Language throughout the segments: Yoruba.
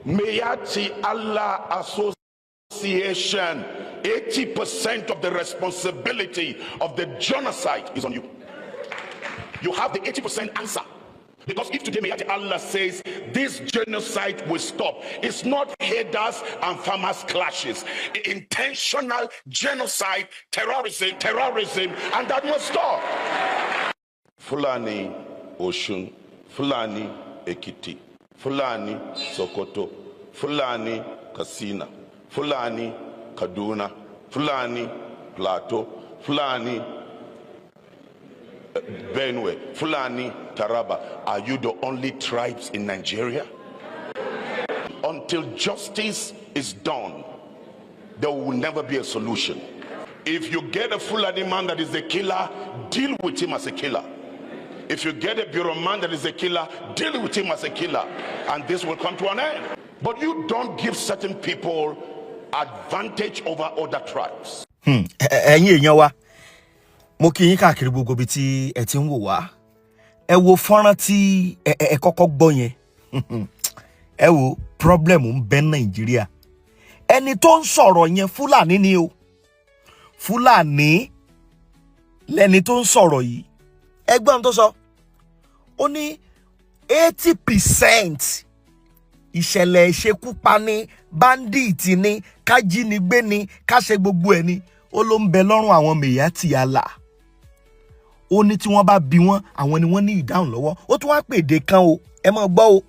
Mayati Allah Association, 80% of the responsibility of the genocide is on you. You have the 80% answer. Because if today Mayati Allah says this genocide will stop, it's not herders and farmers clashes. Intentional genocide, terrorism, and that must stop. Fulani Oshun, Fulani Ekiti, Fulani Sokoto, Fulani Katsina, Fulani Kaduna, Fulani Plateau, Fulani Benue, Fulani Taraba. Are you the only tribes in Nigeria? Until justice is done, there will never be a solution. If you get a Fulani man that is a killer, deal with him as a killer. If you get a Bureau man that is a killer, deal with him as a killer, and this will come to an end. But you don't give certain people advantage over other tribes. Mo kí yín káàkiri gbogbo bí tí ẹ ti ń wò wá. Ẹ wo fọ́nrán tí ẹ kọ́kọ́ gbọ́ yẹn. Ẹ wo problem ń bẹ Nàìjíríà. Ẹni tó ń sọ̀rọ̀ yẹn Fúlàní ni o. Fúlàní lẹni tó ń sọ̀rọ̀ yìí. Ẹgbọ́n tó sọ. Ó ní 80% ìṣẹ̀lẹ̀ ìṣekúpani, bandit ni, kájínigbé ni, káṣe gbogbo ẹ̀ ni. Ó ló ń bẹ lọ́rùn àwọn Mayati Allah. Ó ní tí wọ́n bá bí wọ́n, àwọn ni wọ́n ní ìdáhùn lọ́wọ́. Ó tún wá pèdè kan o, ẹ máa gbọ́ o.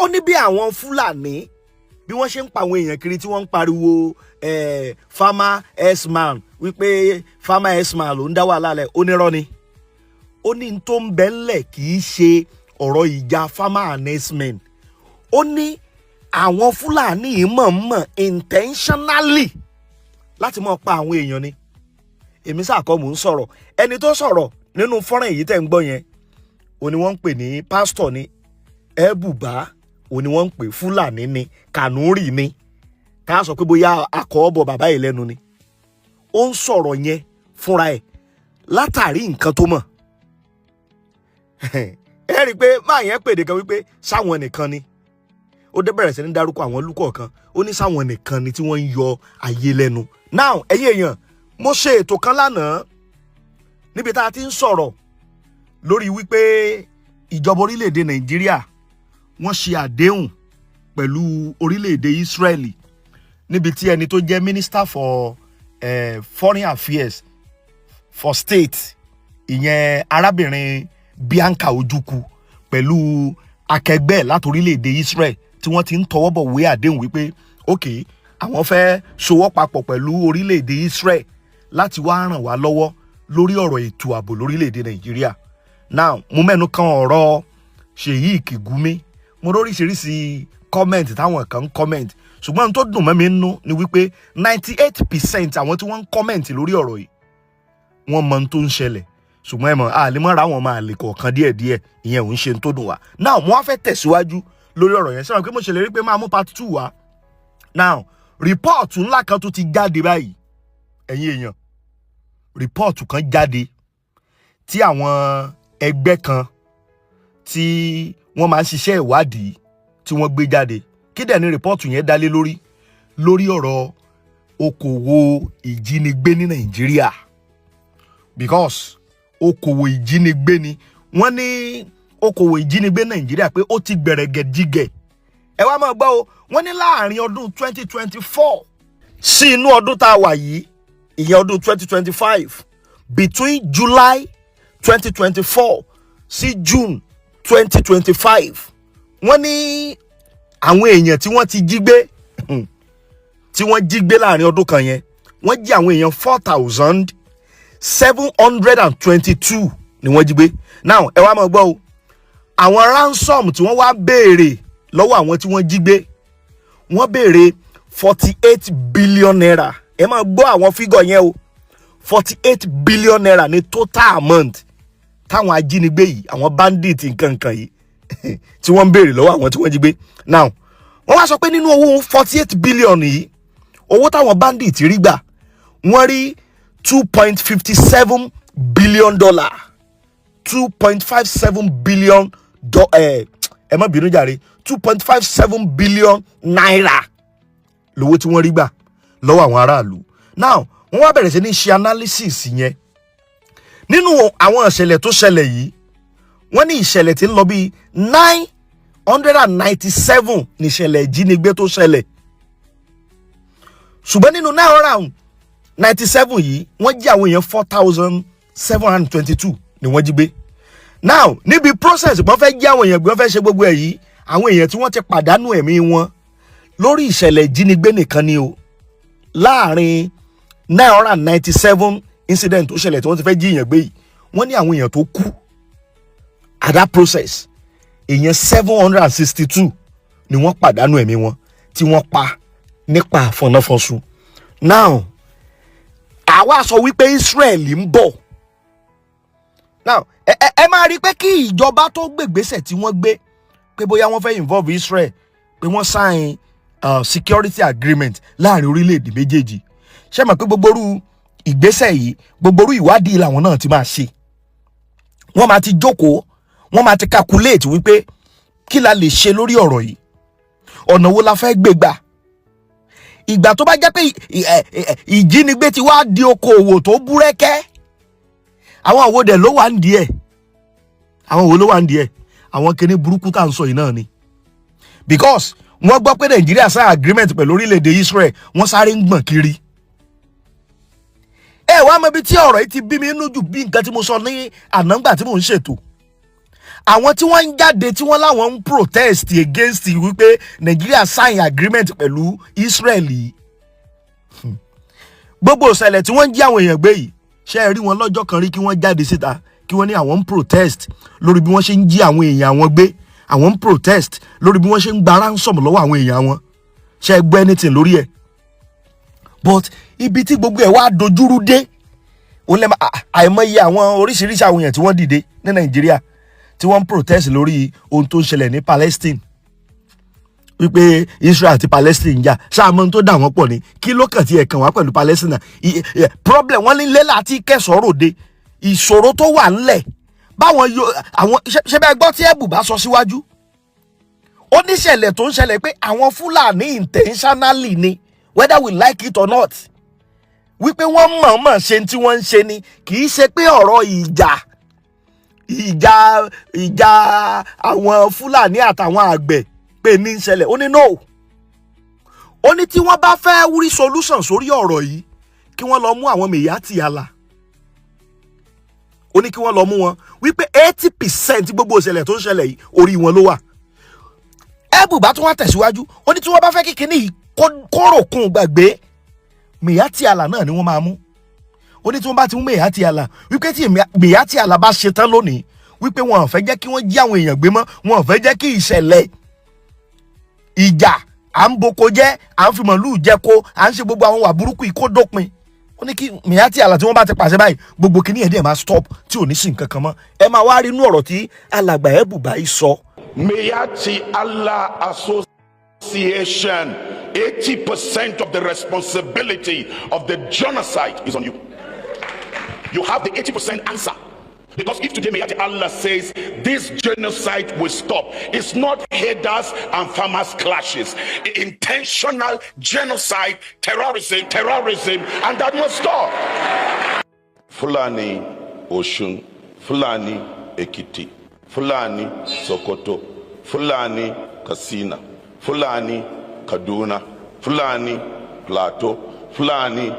Ó ní bí àwọn Fúlàní bí wọ́n ṣe ń pa àwọn èèyàn kiri tí wọ́n ń pariwo farmer S-man wípé farmer S-man ló ń dá wàhálà lẹ̀, ó ní irọ́ ni. Ó ní tó ń bẹ ńlẹ̀ kì í ṣe ọ̀rọ̀ ìjà farmer and S-men. Ó ní àwọn Fúlàní mọ̀ọ́mọ̀ intentionally láti máa pa àwọn èèyàn ni. Èmi sàkọ́ mò ń sọ̀rọ̀. Ẹni tó sọ̀rọ̀ nínú fọ́nrán èyí tẹ́ ń gbọ́ yẹn, ó ní wọ́n ń pè ní pásítọ̀ ni, Ẹ̀bùbá, ó ní wọ́n ń pè Fúlàní ni, Kànúrì ni. Ká sọ pé bóyá akọ̀ọ́bọ̀ bàbá yìí lẹ́nu ni. Ó ń sọ̀rọ̀ yẹn fúnra ẹ̀ látàrí nǹkan tó mọ̀. Ẹ rí i pé máa yẹn pèdè kan wípé sáwọn nìkan ni. Ó dé bẹ̀rẹ̀ sí ní dárúkọ àwọn lúkọ̀ kan. Ó ní sáwọn nìkan ni tí wọ́n ń yọ ayé lẹ́nu. Now, ẹ̀yin èèyàn, mo ṣe ètò kan lánàá níbi tá a ti ń sọ̀rọ̀ lórí wípé ìjọba orílẹ̀-èdè Nàìjíríà wọ́n ṣe àdéhùn pẹ̀lú orílẹ̀-èdè Israeli níbi tí ẹni tó jẹ́ Minister for Foreign Affairs for State ìyẹn arábìnrin Bianca Ojukwu pẹ̀lú akẹgbẹ́ láti orílẹ̀-èdè Israel tí wọ́n ti ń tọwọ́ bọ̀ wé àdéhùn wípé okay, àwọn fẹ́ ṣòwò papọ̀ pẹ̀lú orílẹ̀-èdè Israel láti wá ràn wá lọ́wọ́ lórí ọ̀rọ̀ ètò ààbò lórílẹ̀-èdè Nàìjíríà. Now, mo mẹ́nu kan ọ̀rọ̀ Ṣèyí Ìkìgúnmí. Mo lóríṣiríṣi comment táwọn kan ń comment. Ṣùgbọ́n tó dùn mọ́ mi nínú ni wípé 98% àwọn tí wọ́n ń comment lórí ọ̀rọ̀ yìí wọ́n mọ ohun tó ń ṣẹlẹ̀. Ṣùgbọ́n ẹ mọ̀ àlemọ́ra àwọn máa lè kọ̀ọ̀kan díẹ̀díẹ̀, ìyẹn ò ń ṣe tó dùn wá. Now, mo wá fẹ́ tẹ̀síwájú lórí ọ̀rọ̀ yẹn. Ṣé pé mo ṣèlérí pé máa mú part 2 wá. Now, report ńlá kan tó ti jáde báyìí. Ẹ̀yin èèyàn, report kan jáde tí àwọn ẹgbẹ́ kan tí wọ́n máa ń ṣiṣẹ́ ìwádìí tí wọ́n gbé jáde. Kí dẹ̀ ni report yẹn dá lé lórí ọ̀rọ̀ okòwò ìjínigbé ní Nàìjíríà. Because okòwò ìjínigbé ni wọ́n ní okòwò ìjínigbé Nàìjíríà pé ó ti gbẹ̀rẹ̀gẹ̀dígẹ̀. Ẹ wá máa gbọ́ o, wọ́n ní láàrin ọdún 2024 sí inú ọdún tá a wà yìí, ìyẹn ọdún 2025, between July 2024 sí June 2025, wọ́n ní àwọn èèyàn tí wọ́n ti jí gbé tí wọ́n jí gbé láàrin ọdún kan yẹn, wọ́n jí àwọn èèyàn 4,722 ni wọ́n jí gbé. Now, ẹ wá máa gbọ́ o, àwọn ransom tí wọ́n wá béèrè lọ́wọ́ àwọn tí wọ́n jí gbé, wọ́n béèrè 48 billion naira. Ẹ máa gbọ́ àwọn figure yẹn o, 48 billion naira ní total amount táwọn ajínigbé yìí, àwọn bandit nǹkan yìí tí wọ́n ń béèrè lọ́wọ́ àwọn tí wọ́n jí gbé. Now, wọ́n wá sọ pé nínú owó 48 billion yìí, owó táwọn bandit rí gbà, wọ́n rí $2.57 billion. $2.57 billion ẹ má bínú jàre, 2.57 billion naira lówó tí wọ́n rí gbà lọ́wọ́ àwọn aráàlú. Now wọ́n wá bẹ̀rẹ̀ sí ní ṣe analysis yẹn nínú àwọn ìṣẹ̀lẹ̀ tó ṣẹlẹ̀ yìí. Wọ́n ní ìṣẹ̀lẹ̀ tí ń lọ bí 997 ní ìṣẹ̀lẹ̀ ìjínigbé tó ṣẹlẹ̀, ṣùgbọ́n nínú 997 yìí wọ́n jí àwọn èèyàn 4,722 ni wọ́n jí gbé. Now níbi process wọ́n fẹ́ jí àwọn èèyàn gbé, wọ́n fẹ́ ṣe gbogbo ẹ̀ yìí, àwọn èèyàn tí wọ́n ti pàdánù ẹ̀mí wọn lórí ìṣẹ̀lẹ̀ ìjínigbé nìkan ni o, láàrin 997 incident tó ṣẹlẹ̀ tí wọ́n ti fẹ́ jí èèyàn gbé yìí, wọ́n ní àwọn èèyàn tó kú at that process èèyàn 762 ni wọ́n pàdánù ẹ̀mí wọn tí wọ́n pa nípa àfọ̀nàfọ̀sùn. Now àwa sọ wípé Israel ń bọ̀. Now ẹ máa rí pé kí ìjọba tó gbègbèsẹ̀ tí wọ́n gbé pé bóyá wọ́n fẹ́ involve Israel, pé wọ́n sign security agreement láàrin orílẹ̀-èdè méjèèjì, ṣé mọ̀ pé gbogbo irú ìgbésẹ̀ yìí, gbogbo irú ìwádìí làwọn náà ti máa ṣe. Wọ́n máa ti jókòó, wọ́n máa ti calculate wípé kí la lè ṣe lórí ọ̀rọ̀ yìí, ọ̀nà wo la fẹ́ gbé gbà. Ìgbà tó bá jẹ́ pé ìjínigbé ti wá di okòwò tó búrẹ́kẹ́, àwọn àwo dẹ̀ ló wà ń di ẹ̀, àwọn wo ló wà ń di ẹ̀, àwọn kinní burúkú tá à ń sọ yìí náà ni. Because wọ́n gbọ́ pé Nàìjíríà sign agreement pẹ̀lú orílẹ̀-èdè Israel, wọ́n sáré ń gbọ̀n kiri. Ẹ wá mọ ibi tí ọ̀rọ̀ yìí ti bí mi nínú jù, bí nǹkan tí mo sọ ní ànágbà tí mò ń ṣètò. Àwọn tí wọ́n ń jáde tí wọ́n láwọn ń protest against wípé Nàìjíríà sign agreement pẹ̀lú Israel yìí, gbogbo ìṣẹ̀lẹ̀ tí wọ́n ń jí àwọn èèyàn gbé yìí, ṣé ẹ rí wọn lọ́jọ́ kan rí kí wọ́n jáde síta kí wọ́n ní àwọn ń protest lórí bí wọ́n ṣe ń jí àwọn èèyàn wọn gbé, àwọn ń protest lórí bí wọ́n ṣe ń gba ransom lọ́wọ́ àwọn èèyàn wọn? Ṣé ẹ gbọ́ anything lórí ẹ̀? But ibi tí gbogbo ẹ̀ wá dojúrú dé, ó lè àìmọye àwọn oríṣiríṣi àwọn èèyàn tí wọ́n dìde ní Nàìjíríà tí wọ́n ń protest lórí ohun tó ń ṣẹlẹ̀ ní Palestine, wípé Israel àti Palestine jà, ṣáàmọ́ tó dà wọ́n pọ̀ ní kí ló kàn tí ẹ̀ kàn wá pẹ̀lú Palestine. Problem wọ́n ní lélà àti kẹsàn-án ròde, ìṣòro tó wà ńlẹ̀ báwọn àwọn ṣe bẹ́ẹ̀ gbọ́ tí ẹ̀bù bá sọ síwájú, ó ní ṣẹlẹ̀ tó ń ṣẹlẹ̀ pé àwọn Fúlàní intentionally ni, whether we like it or not, wípé wọ́n mọ̀ọ́mọ̀ ṣe tí wọ́n ń ṣe ni, kì í ṣe pé ọ̀rọ̀ ìjà àwọn Fúlàní àtàwọn àgbẹ̀ pé ní ń ṣẹlẹ̀. Ó ní no, ó ní tí wọ́n bá fẹ́ rí solution sórí ọ̀rọ̀ yìí kí wọ́n lọ mú àwọn Mèyátì Àlà, ó ní kí wọ́n lọ mú wọn, wípé 80% gbogbo ìṣẹ̀lẹ̀ tó ń ṣẹlẹ̀ yìí orí wọn ló wà. Ẹ̀bù bá tún wá tẹ̀síwájú, ó ní tí wọ́n bá fẹ́ kí kinní yìí kóròkun gbàgbé, Mèyátì Àlà náà ni wọ́n máa mú. Ó ní tí wọ́n bá ti mú Mèyátì Àlà, wípé tí Mèyátì Àlà bá ṣe tán lónìí, wípé wọn ò fẹ́ jẹ́ kí wọ́n jí àwọn èèyàn gbé mọ́, wọn ò fẹ́ jẹ́ kí ìṣẹ̀lẹ̀ ìjà à ń boko jẹ́, à ń fi màlúù jẹ kó, à ń ṣe gbogbo àwọn wà burúkú yìí kó dópin. Ó ní kí Mèyátì Àlà tí wọ́n bá ti pàṣẹ báyìí, gbogbo kìíní ẹ̀ dẹ̀ máa stop tí ò ní sí nǹkan kan mọ́. Ẹ máa wá rí inú ọ̀rọ̀ tí alàgbà Ẹ̀bù báyìí sọ. Mèyátì Àlà Association, 80% of the responsibility of the genocide is on you. You have the 80% answer. Because if today Mèyátì Àlà says this genocide will stop, it's not herders and farmers clashes. Intentional genocide, terrorism, and that must stop. Fulani Osun, Fulani Ekiti, Fulani Sokoto, Fulani Katsina, Fulani Kaduna, Fulani Plateau, Fulani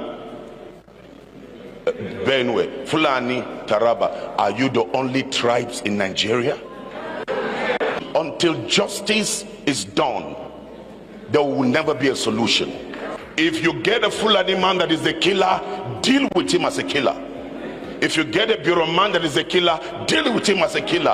Benue, Fulani Taraba. Are you the only tribes in Nigeria? Until justice is done, there will never be a solution. If you get a Fulani man that is a killer, deal with him as a killer. If you get a Bureau man that is a killer, deal with him as a killer,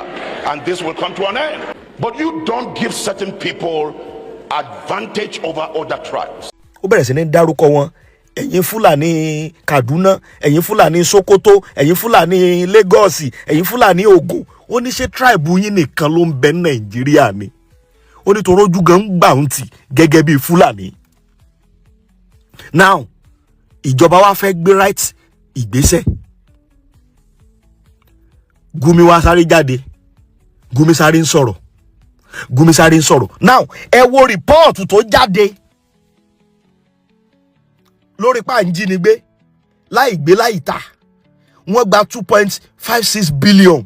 and this will come to an end. But you don't give certain people advantage over other tribes. Ó bẹ̀rẹ̀ sí ní dárúkọ wọn, ẹ̀yin Fúlàní Kaduna, ẹ̀yin Fúlàní Sokoto, ẹ̀yin Fúlàní Lagos, ẹ̀yin Fúlàní Ogun. Ó ní ṣé tribe yín nìkan ló ń bẹ ní Nàìjíríà ni? Ó ní torójú gan ń gbà ń tì gẹ́gẹ́ bí Fúlàní. Now ìjọba wa fẹ́ gbé right ìgbésẹ̀. Gumi wá sáré jáde, Gumi sáré ń sọ̀rọ̀. Gumi sáré ń sọ̀rọ̀. Now ẹ wo report tó jáde lórí pa Ajinigbe láì gbé láì ta. Wọ́n gba 2.56 billion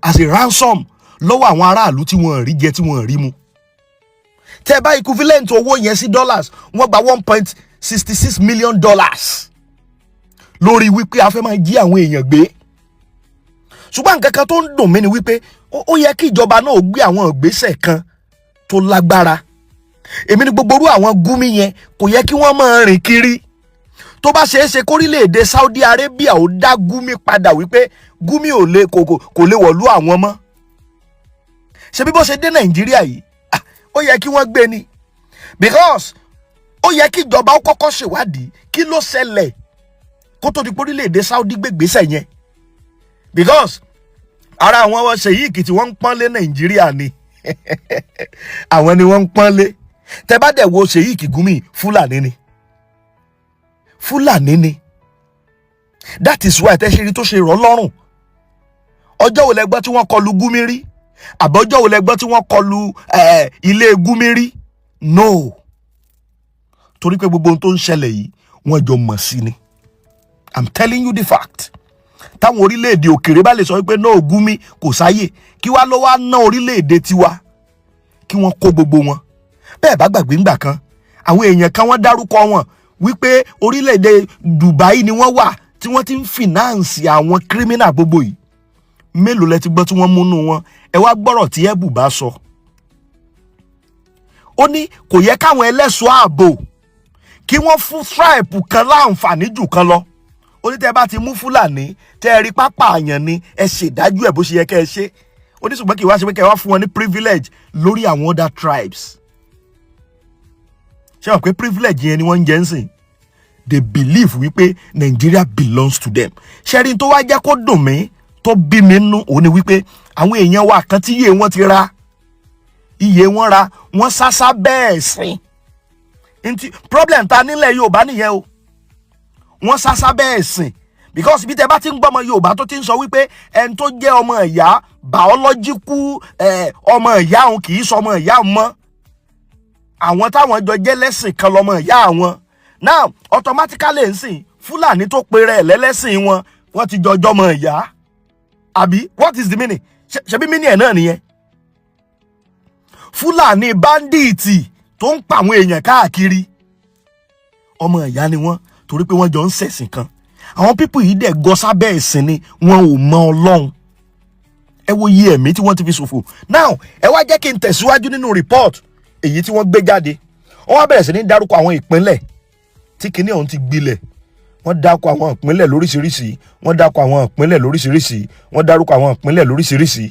as a ransom lọ́wọ́ àwọn aráàlú tí wọ́n rí jẹ tí wọ́n rí mu. Tẹ́ bá equivalent owó yẹn sí dollars, wọ́n gba 1.66 million dollars lórí wípé a fẹ́ máa jí àwọn èèyàn gbé. Ṣùgbọ́n nǹkan kan tó ń dùn mí ni wípé ó yẹ kí ìjọba náà gbé àwọn ìgbésẹ̀ kan tó lágbára. Èmi ní gbogbo irú àwọn Gumi yẹn kò yẹ kí wọ́n máa rìn kiri. Tó bá ṣeé ṣe kórílẹ̀-èdè Saudi Arabia ó dá Gumi padà wípé Gumi kò lè wọ̀lú àwọn mọ́. Ṣé bí bó ṣe dé Nàìjíríà yìí, ó yẹ kí wọ́n gbé ni. Because ó yẹ kí ìjọba ó kọ́kọ́ ṣèwádìí kí ló ṣẹlẹ̀ kó tó di kórílẹ̀-èdè Saudi gbégbésẹ̀ yẹn. Because ara àwọn ṣèyíkì tí wọ́n ń pọ́nlé Nàìjíríà ni. Àwọn ni wọ́n ń pọ́nlé. Tẹ́ bá dẹ̀ wo ṣèyíkì Gumi, Fulani ni. Fulani ni. That is why tẹ́ ṣe rí tó ṣe rọ̀ lọ́rùn. Ọjọ́ wo lẹ gbọ́ tí wọ́n kọlu Gumi rí? Àbọ̀jọ́ wo lẹ gbọ́ tí wọ́n kọlu ilé Gumi rí? No. Torí pé gbogbo ohun tó ń ṣẹlẹ̀ yìí wọ́n jọ mọ̀ sí ni. I'm telling you the fact. Táwọn orílẹ̀-èdè òkèrè bá lè sọ wípé no Gumi kò sáyè, kí wá ló wá ná orílẹ̀-èdè tiwa kí wọ́n kó gbogbo wọn. Bẹ́ẹ̀ bá gbàgbé ńgbà kan àwọn èèyàn kan wọ́n dárúkọ wọn wípé orílẹ̀-èdè Dubai ni wọ́n wà tí wọ́n ti ń finance àwọn criminal gbogbo yìí. Mélòó lẹ ti gbọ́ tí wọ́n múnú wọn? Ẹ wá gbọ́rọ̀ tí Ebu bá sọ. Ó ní kò yẹ káwọn ẹlẹ́ṣọ́ ààbò kí wọ́n fún tribe kan láǹfààní jù kan lọ. Ó ní tẹ́ bá ti mú Fulani tẹ́ rí pápá àyàn ni ẹ ṣèdájú ẹ̀ bó ṣe yẹ kẹ́ ẹ ṣe. Ó ní ṣùgbọ́n kì í wá ṣe pé kẹ́ ẹ wá fún wọn ní privilege lórí àwọn other tribes. Ṣé wọ́n pé privilege yẹn ni wọ́n ń jẹ́ ń sìn? They believe wípé Nigeria belongs to them. Ṣẹ́rin tó wá jẹ́ kó dùn mí tó bí mi nú òun ni wípé àwọn èèyàn wa kan tí iye wọn ti ra iye wọn ra wọn sásá bẹ́ẹ̀ sìn. Problem ta nílẹ̀ Yorùbá nìyẹn o. Wọ́n sásá bẹ́ẹ̀ sìn because bí tẹ́ bá ti ń gbọ́ ọmọ Yorùbá tó ti ń sọ wípé ẹni tó jẹ́ ọmọ ìyá biological ọmọ ìyá òun kì í sọ ọmọ ìyá mọ́. Àwọn táwọn jọ jẹ́ lẹ́sìn kan lọ́mọ ìyá àwọn. Now automatically ń sìn Fulani tó pe rẹ̀ lẹ́lẹ́sìn wọn wọ́n ti jọjọ́ ọmọ ìyá. Àbí what is the meaning? Ṣebí meaning ẹ̀ náà nìyẹn. Fulani bandit tó ń pa àwọn èèyàn káàkiri ọmọ ìyá ni wọ́n torí pé wọ́n jọ ń ṣẹ̀sìn kan. Àwọn people yìí dẹ̀ gọ sábẹ́ ẹ̀sìn ni wọn ò mọ Ọlọ́run. Ẹ wo iye ẹ̀mí tí wọ́n ti fi ṣòfò. Now ẹ wá jẹ́ kí n tẹ̀síwájú nínú report èyí tí wọ́n gbé jáde. Wọ́n wá bẹ̀rẹ̀ sí ní dárúkọ àwọn ìpínlẹ̀ tí kinní ọ̀hún ti gbilẹ̀. Wọ́n dákọ àwọn ìpínlẹ̀ lóríṣiríṣi. Wọ́n dákọ àwọn ìpínlẹ̀ lóríṣiríṣi. Wọ́n dárúkọ àwọn ìpínlẹ̀ lóríṣiríṣi.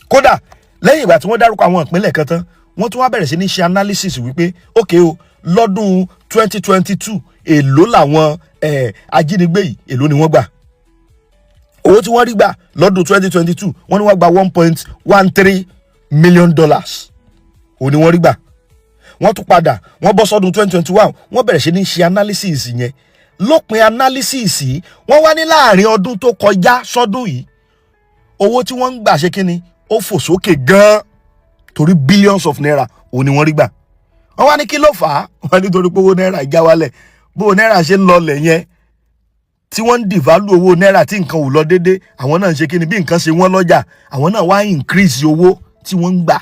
Kódà lẹ́yìn ìgbà tí wọ́n dárúkọ àwọn ìpínlẹ̀ kan tán, wọ́n tún wá bẹ̀rẹ̀ sí ní ṣe analysis wípé okay o lọ́dún 2022 èló làwọn ajínigbé yìí èló ni wọ́n gbà. Owó tí wọ́n rí gbà lọ́dún 2022 wọ́n ní wọ́n gba 1.13 million dollars. Ó ní wọ́n rí gbà. Wọ́n tún padà wọ́n bọ́ sọ́dún 2021 wọ́n bẹ̀rẹ̀ sí ní ṣe analysis yẹn. Lópin analysis yìí wọ́n wá ní láàrin ọdún tó kọjá sọ́dún yìí owó tí wọ́n ń gbà ṣe kíni ó fò sókè gan-an torí billions of naira ó ní wọ́n rí gbà. Wọ́n wá ní kí ló fà á? Wọ́n ní torí pé owó náírà já wálẹ̀. Bó náírà ṣe ń lọlẹ̀ yẹn tí wọ́n ń devalue owó náírà tí nǹkan ò lọ déédé àwọn náà ń ṣe kíni bí nǹkan ṣe wọ́n lọ́jà àwọn náà wá increase owó tí wọ́n ń gbà.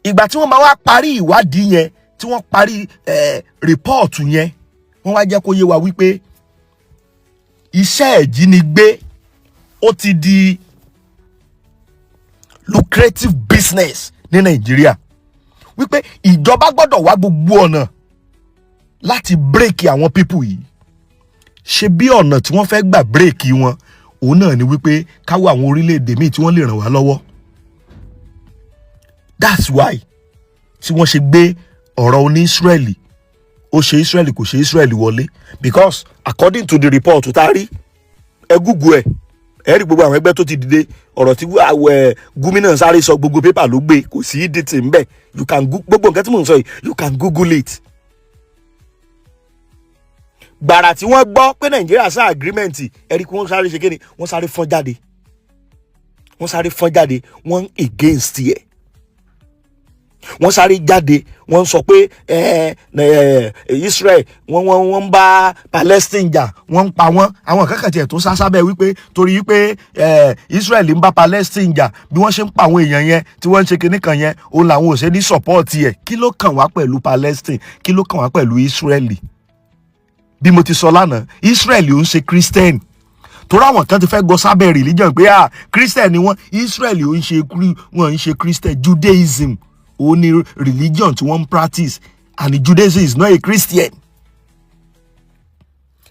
Ìgbà tí wọ́n máa wá parí ìwádìí yẹn tí wọ́n parí report yẹn wọ́n wá jẹ́ kó yé wa wípé iṣẹ́ ìjínigbé ó ti di lucrative business ní Nàìjíríà. Wípé ìjọba gbọ́dọ̀ wá gbogbo ọ̀nà láti break àwọn people yìí. Ṣé bí ọ̀nà tí wọ́n fẹ́ gbà break wọn òun náà ni wípé káwọ́ àwọn orílẹ̀-èdè míì tí wọ́n lè ràn wá lọ́wọ́. That's why tí wọ́n ṣe gbé ọ̀rọ̀ oní Israeli ó ṣe Israeli kò ṣe Israeli wọlé because according to the report tá a rí ẹ Google ẹ rí gbogbo àwọn ẹgbẹ́ tó ti dìde ọ̀rọ̀ tí Gumi náà sáré sọ gbogbo pépà ló gbé kò sí dìtì ń bẹ̀ you can gbogbo nǹkan tí mò ń sọ yìí you can Google it. Gbàrà tí wọ́n gbọ́ pé Nàìjíríà sá agreement ẹ rí kí wọ́n sáré ṣe kéde wọ́n sáré fọ́n jáde wọ́n sáré fọ́n jáde wọ́n against ẹ̀. Wọ́n sáré jáde wọ́n sọ pé Israel wọ́n ń bá Palestine jà, wọ́n ń pa wọ́n. Àwọn kankan tiẹ̀ tó sásábẹ́ wípé torí wípé Israel ń bá Palestine jà bí wọ́n ṣe ń pa àwọn èèyàn yẹn tí wọ́n ń ṣe kinní kan yẹn òun làwọn ò ṣe ní support ẹ̀. Kí ló kàn wá pẹ̀lú Palestine? Kí ló kàn wá pẹ̀lú Israel? Bí mo ti sọ lánàá, Israel ò ń ṣe Christian. Torí àwọn kan ti fẹ́ gọ sábẹ́ religion pé Christian ni wọ́n. Israel ò ń ṣe Christian. Judaism ó ní religion tí wọ́n practice, and Judaism is not a Christian.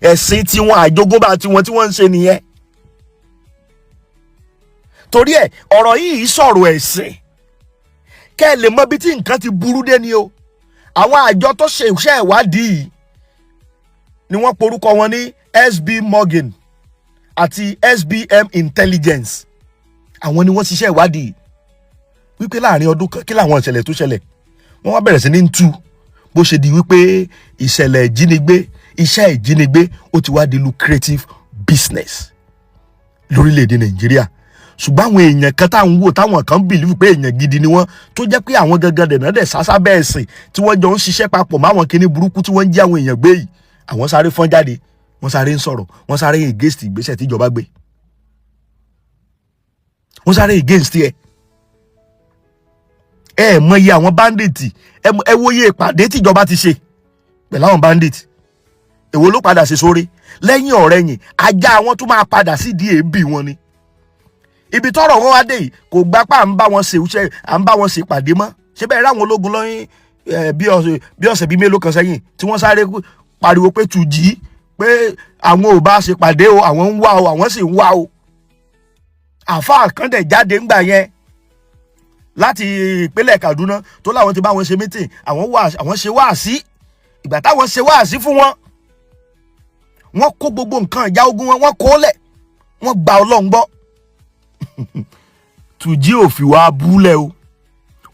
Ẹ̀sìn tí wọ́n àjogúnbá tí wọ́n ń ṣe nìyẹn. Torí ẹ̀ ọ̀rọ̀ yìí sọ̀rọ̀ ẹ̀sìn kẹ́ ẹ lè mọ bí tí nǹkan ti burú dé ni o. Àwọn àjọ tó ṣe iṣẹ́ ìwádìí ni wọ́n porúkọ wọn ní SB Morgan àti SBM Intelligence. Àwọn ni wọ́n ṣiṣẹ́ ìwádìí wípé láàrin ọdún kan kí làwọn ìṣẹ̀lẹ̀ tó ṣẹlẹ̀. Wọ́n wá bẹ̀rẹ̀ sí ní tú bó ṣe di wípé ìṣẹ̀lẹ̀ ìjínigbé, iṣẹ́ ìjínigbé ó ti wá di lucrative business lórílẹ̀‐èdè Nàìjíríà. Ṣùgbọ́n àwọn èèyàn kan táwọn wò táwọn kan believe pé èèyàn gidi ni wọ́n, tó jẹ́ pé àwọn gangan dẹ̀nà dẹ̀ sásá bẹ́ẹ̀ sìn tí wọ́n jọ ń ṣiṣẹ́ papọ̀ máwọn kinní burúkú tí wọ́n ń jí àwọn èèyàn gbé yìí, àwọn sáré fọ́n jáde, wọ́n sáré ń sọ̀rọ̀, wọ́n sáré against ìgbésẹ̀ tíjọba gbé, wọ́n sáré against ẹ̀. Ẹ mọ iye àwọn bandit, ẹ wo iye ìpàdé tíjọba ti ṣe pẹ̀lú àwọn bandit. Èwo ló padà ṣe sórí? Lẹ́yìn ọ̀rẹ́yìn ajá wọn tún máa padà sí di èébì wọn ni. Ibi tọ́rọ̀ wọn wá dé yìí kò gbà pé à ń bá wọn ṣe ìpàdé mọ́. Ṣé bẹ́ẹ̀ ráwọn ológun lọ́yìn bí ọ̀sẹ̀ bíi mélòó kan sẹ́yìn tí wọ́n sáré pariwo pé Tùjí pé àwọn ò bá ṣe pàdé o, àwọn ń wá o, àwọn sì ń wá o. Àfáà kan dẹ̀ jáde ńgbà yẹn láti ìpínlẹ̀ Kaduna tó láwọn ti bá wọn ṣe meeting, àwọn ṣe wáàsí. Ìgbà táwọn ṣe wáàsí fún wọn, wọ́n kó gbogbo nǹkan ìjà ogun wọn, wọ́n kó lẹ̀, wọ́n gba Ọlọ́run gbọ́. Tùjí ò fi wá búlẹ̀ o.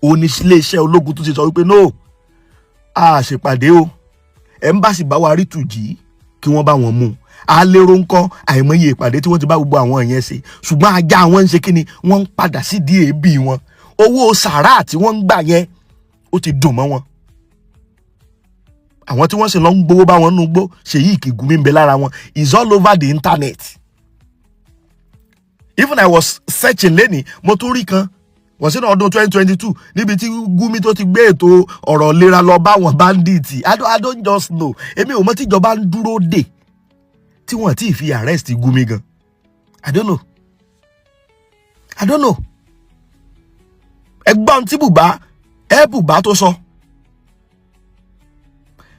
Oníṣẹ́ ológun tó ti sọ wípé no, a ṣèpàdé o, embassy bá wa rí Tùjí kí wọ́n bá wọn mú. A lérò ńkọ́ àìmọye ìpàdé tí wọ́n ti bá gbogbo àwọn yẹn ṣe, ṣùgbọ́n ajá wọn ń ṣe kíni, wọ́n ń padà sí di èébì wọn. Owó sàrà tí wọ́n ń gbà yẹn ó ti dùn mọ́ wọn. Àwọn tí wọ́n sì lọ ń gbowó bá wọn nú gbó, Ṣèyí Ìkìgúnmi ń bẹ lára wọn. Is all over the internet. Even I was searching lẹ́ni, mo tún rí kan wọ́n sínú ọdún 2022 níbi tí Gumi tó ti gbé ètò ọ̀rọ̀ ìlera lọ bá wọn bandit. I don't just know. Èmi ò mọ̀ tí ìjọba ń dúró dè tí wọ́n ti fi arrest Gumi gan. I don't know. Ẹgbọ́n tí bùbá tó sọ.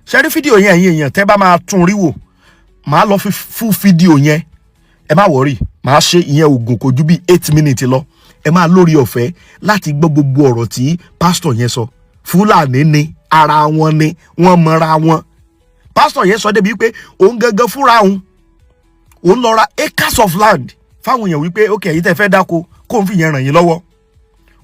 Ṣé rí fídíò yẹn ẹ̀yin èèyàn tẹ́ bá máa tún rí wò, màá lọ fi fún fídíò yẹn. Ẹ má worry, màá ṣe ìyẹn ogun kò ju bí 8 minutes lọ. Ẹ máa lórí ọ̀fẹ́ láti gbọ́ gbogbo ọ̀rọ̀ tí pásítọ̀ yẹn sọ. Fúlàní ni, ara wọn ni, wọ́n mọra wọn. Pásítọ̀ yẹn sọ débi wípé òun gangan fúnra òun lọ ra acres of land fáwọn èèyàn wípé okay èyí tẹ́ fẹ́ dáko kó ń fi yẹn ràn yín lọ́wọ́.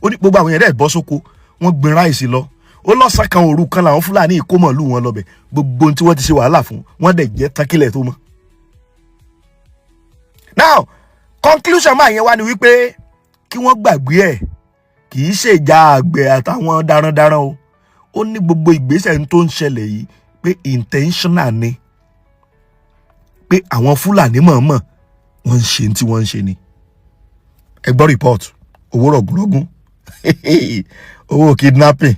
Ó ní gbogbo àwọn èèyàn dẹ̀ bọ́ sóko, wọ́n gbin ráìsì lọ. Ó lọ́sàn kan òru kan làwọn Fúlàní ìkómọ̀lú wọn lọ́bẹ̀, gbogbo ohun tí wọ́n ti ṣe wàhálà fún wọ́n dẹ̀ jẹ́ tákìlẹ̀ tó mọ́. Now conclusion máa yẹn wá ni wípé kí wọ́n gbàgbé ẹ̀, kì í ṣe ìjà àgbẹ̀ àtàwọn darandaran o. Ó ní gbogbo ìgbésẹ̀ tó ń ṣẹlẹ̀ yìí pé intentional ni, pé àwọn Fúlàní mọ̀ọ́mọ̀ wọ́n ń ṣe tí wọ́n ń ṣe ni. Ẹ gbọ́ report owó rọ̀gùnrọ̀gùn owó kidnapping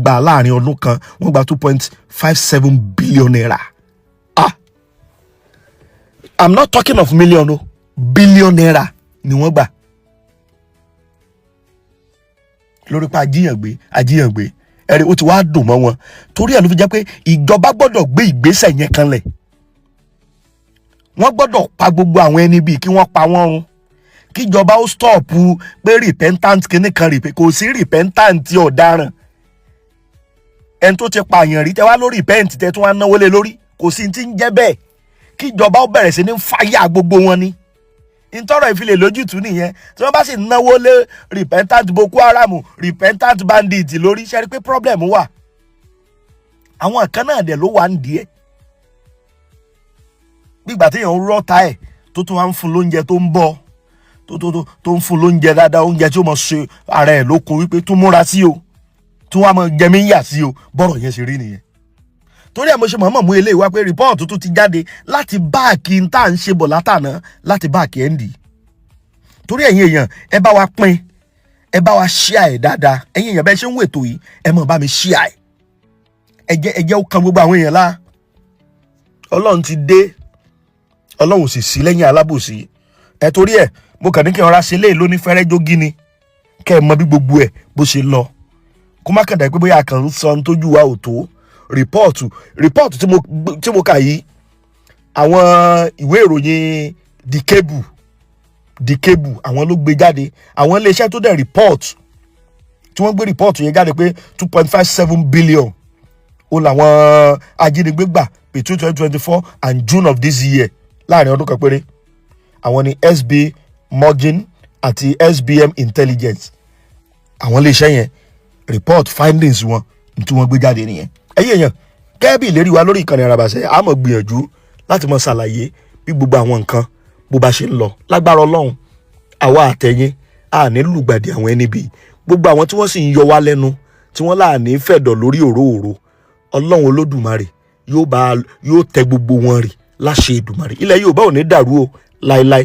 gba láàrin ọdún kan wọ́n gba 2.57 billion naira. I'm not talking of million o, billion naira ni wọ́n gbà lórí pa ajíyàngbé. Ẹ̀rí ó ti wá dùn mọ́ wọn, torí ẹ̀ ló fi jẹ́ pé ìjọba gbọ́dọ̀ gbé ìgbésẹ̀ yẹn kanlẹ̀. Wọ́n gbọ́dọ̀ pa gbogbo àwọn ẹni bíi kí wọ́n pa wọ́n run. Kíjọba ó stop pé repentant kíní kan kò sí repentant ọ̀daràn. Ẹni tó ti pààyàn rí tẹ́ wá lórí repent tẹ́ tún wá náwó lé lórí, kò sí ti ń jẹ́ bẹ́ẹ̀. Kíjọba ó bẹ̀rẹ̀ sí ní fáyà gbogbo wọn ni. Ìtọ́rọ̀ ìfilè lójútùú nìyẹn. Tí wọ́n bá sì náwó lé repentant Boko Haram, repentant bandit lórí, ṣe rí pé problem wà. Àwọn kan náà dẹ̀ ló wà ń díẹ̀. Bí ìgbà téèyàn ń rọ́ta ẹ̀ tó tún wá ń fún lóúnjẹ tó ń bọ̀. tó ń fún lóúnjẹ dáadáa, oúnjẹ tí ó mọ̀ ṣe ara ẹ̀ lókun wípé tún múra sí o, tún wá mọ̀ jẹmí yà sí o, bọ́rọ̀ yẹn ṣe rí nìyẹn. Torí ẹ̀ mo ṣe mọ̀ọ́mọ̀ mú eléyìí wá pé rìpọ́ọ̀tù tún ti jáde láti báàkì ń tà ń ṣe bọ̀ látàná láti báàkì ẹ̀ǹdì. Torí ẹ̀yin èèyàn ẹ bá wa pín, ẹ bá wa share ẹ̀ dáadáa. Ẹ̀yin èèyàn bẹ́ẹ̀ ṣe ń wò ètò yìí ẹ mọ̀ bá mi share ẹ̀. Ẹ jẹ́ ó kan gbogbo àwọn èèyàn lá. Ọlọ́run ti dé, Ọlọ́run sì sí lẹ́yìn alábòsí. Ẹ torí ẹ̀ mo kàn ní kí n rọra ṣe léè lóní fẹ́rẹ́ jógí ni kẹ́ ẹ mọ bí gbogbo ẹ̀ bó ṣe lọ. Kó má kàn dà pé bóyá kàn ń sọ tójú wa ò tó. Rìpọ́ọ̀tù tí mo kà yìí, àwọn ìwé ìròyìn The Cable àwọn ló gbé jáde. Àwọn iléeṣẹ́ tó dẹ̀ rìpọ́ọ̀tù tí wọ́n gbé rìpọ́ọ̀tù yẹn jáde pé 2.57 billion ó làwọn ajínigbé gbà between 2024 and June of this year, láàrin ọdún kan péré. Àwọn ni SB Morgan àti SBM Intelligence. Àwọn iléeṣẹ́ yẹn report findings wọn tí wọ́n gbé jáde nìyẹn. Ẹ̀yin èèyàn kẹ́bí ìlérí wa lórí ìkànnì Arabasẹ a máa gbìyànjú láti máa ṣàlàyé bí gbogbo àwọn nǹkan bó bá ṣe ń lọ. Lágbára Ọlọ́run àwa àtẹ̀yìn a ní lùgbàdì àwọn ẹni bíi gbogbo àwọn tí wọ́n sì ń yọ wá lẹ́nu tí wọ́n láàní fẹ̀dọ̀ lórí òróòró. Ọlọ́run Olódùmarè yóò tẹ gbogbo wọn rì láṣẹ Èdùmàrè. Ilẹ̀ Yorùbá ò ní dàrú o láéláé.